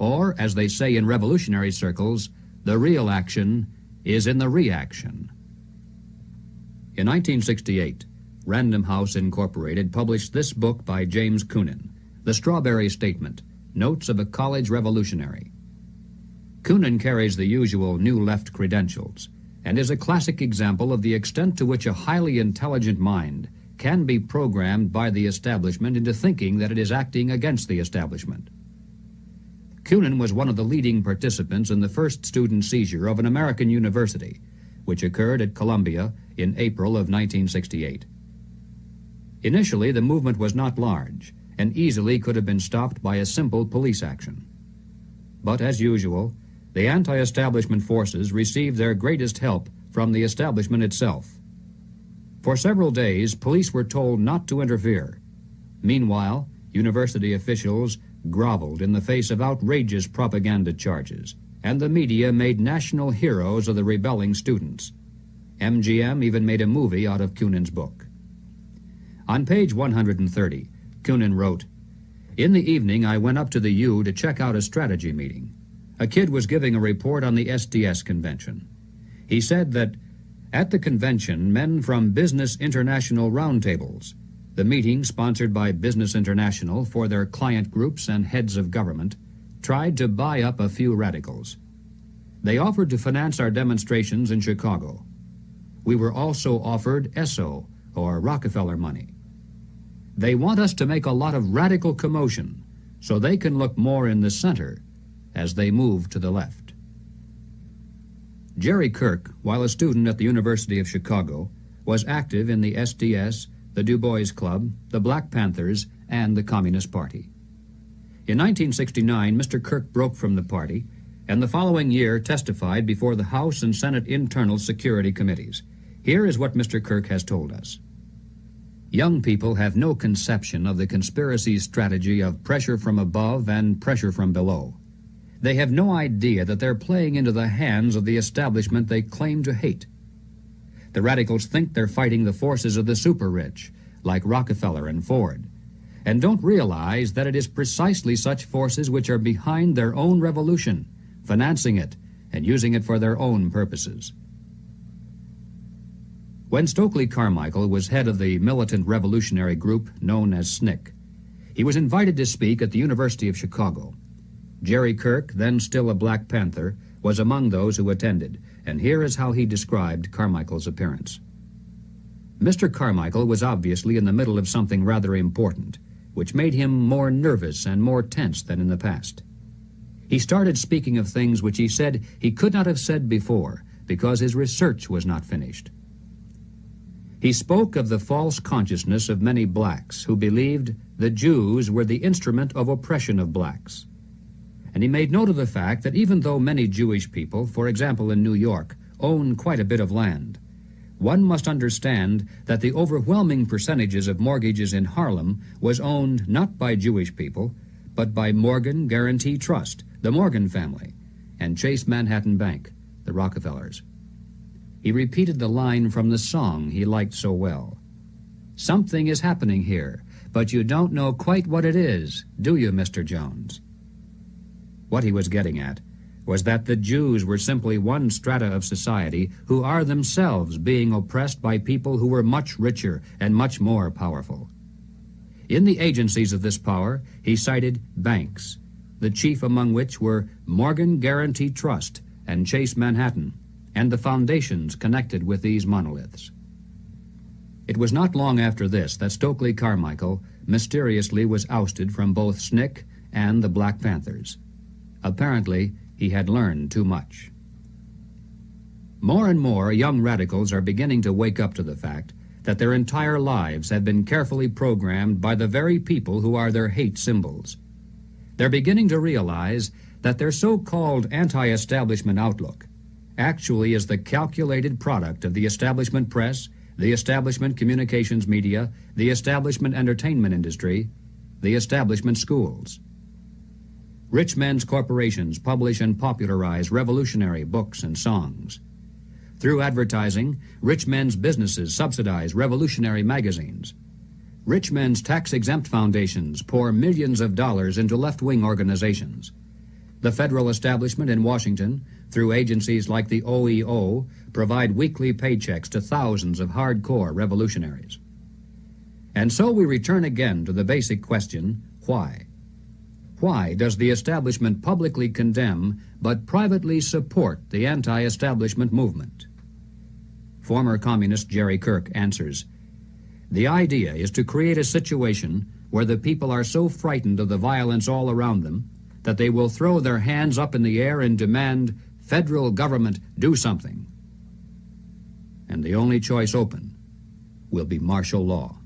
or, as they say in revolutionary circles, the real action is in the reaction. In 1968, Random House Incorporated published this book by James Coonan, The Strawberry Statement, Notes of a College Revolutionary. Coonan carries the usual New Left credentials and is a classic example of the extent to which a highly intelligent mind can be programmed by the establishment into thinking that it is acting against the establishment. Coonan was one of the leading participants in the first student seizure of an American university, which occurred at Columbia in April of 1968. Initially, the movement was not large and easily could have been stopped by a simple police action. But as usual, the anti-establishment forces received their greatest help from the establishment itself. For several days, police were told not to interfere. Meanwhile, university officials groveled in the face of outrageous propaganda charges, and the media made national heroes of the rebelling students. MGM even made a movie out of Coonan's book. On page 130, Coonan wrote, "In the evening, I went up to the U to check out a strategy meeting. A kid was giving a report on the SDS convention. He said that at the convention, men from Business International roundtables, the meeting sponsored by Business International for their client groups and heads of government, tried to buy up a few radicals. They offered to finance our demonstrations in Chicago. We were also offered ESSO, or Rockefeller money. They want us to make a lot of radical commotion so they can look more in the center as they move to the left." Jerry Kirk, while a student at the University of Chicago, was active in the SDS, the Du Bois Club, the Black Panthers, and the Communist Party. In 1969, Mr. Kirk broke from the party, and the following year testified before the House and Senate Internal Security Committees. Here is what Mr. Kirk has told us. "Young people have no conception of the conspiracy strategy of pressure from above and pressure from below. They have no idea that they're playing into the hands of the establishment they claim to hate. The radicals think they're fighting the forces of the super-rich, like Rockefeller and Ford, and don't realize that it is precisely such forces which are behind their own revolution, financing it and using it for their own purposes." When Stokely Carmichael was head of the militant revolutionary group known as SNCC, he was invited to speak at the University of Chicago. Jerry Kirk, then still a Black Panther, was among those who attended, and here is how he described Carmichael's appearance. Mr. Carmichael was obviously in the middle of something rather important, which made him more nervous and more tense than in the past. He started speaking of things which he said he could not have said before because his research was not finished. He spoke of the false consciousness of many blacks who believed the Jews were the instrument of oppression of blacks. And he made note of the fact that even though many Jewish people, for example in New York, own quite a bit of land, one must understand that the overwhelming percentages of mortgages in Harlem was owned not by Jewish people, but by Morgan Guarantee Trust, the Morgan family, and Chase Manhattan Bank, the Rockefellers. He repeated the line from the song he liked so well. "Something is happening here, but you don't know quite what it is, do you, Mr. Jones?" What he was getting at was that the Jews were simply one strata of society who are themselves being oppressed by people who were much richer and much more powerful. In the agencies of this power, he cited banks, the chief among which were Morgan Guarantee Trust and Chase Manhattan, and the foundations connected with these monoliths. It was not long after this that Stokely Carmichael mysteriously was ousted from both SNCC and the Black Panthers. Apparently, he had learned too much. More and more young radicals are beginning to wake up to the fact that their entire lives have been carefully programmed by the very people who are their hate symbols. They're beginning to realize that their so-called anti-establishment outlook actually is the calculated product of the establishment press, the establishment communications media, the establishment entertainment industry, the establishment schools. Rich men's corporations publish and popularize revolutionary books and songs. Through advertising, rich men's businesses subsidize revolutionary magazines. Rich men's tax-exempt foundations pour millions of dollars into left-wing organizations. The federal establishment in Washington, through agencies like the OEO, provide weekly paychecks to thousands of hardcore revolutionaries. And so we return again to the basic question, why? Why does the establishment publicly condemn but privately support the anti-establishment movement? Former communist Jerry Kirk answers, the idea is to create a situation where the people are so frightened of the violence all around them that they will throw their hands up in the air and demand, federal government, do something. And the only choice open will be martial law.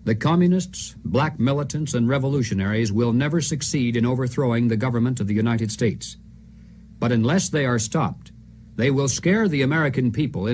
The communists, black militants, and revolutionaries will never succeed in overthrowing the government of the United States. But unless they are stopped, they will scare the American people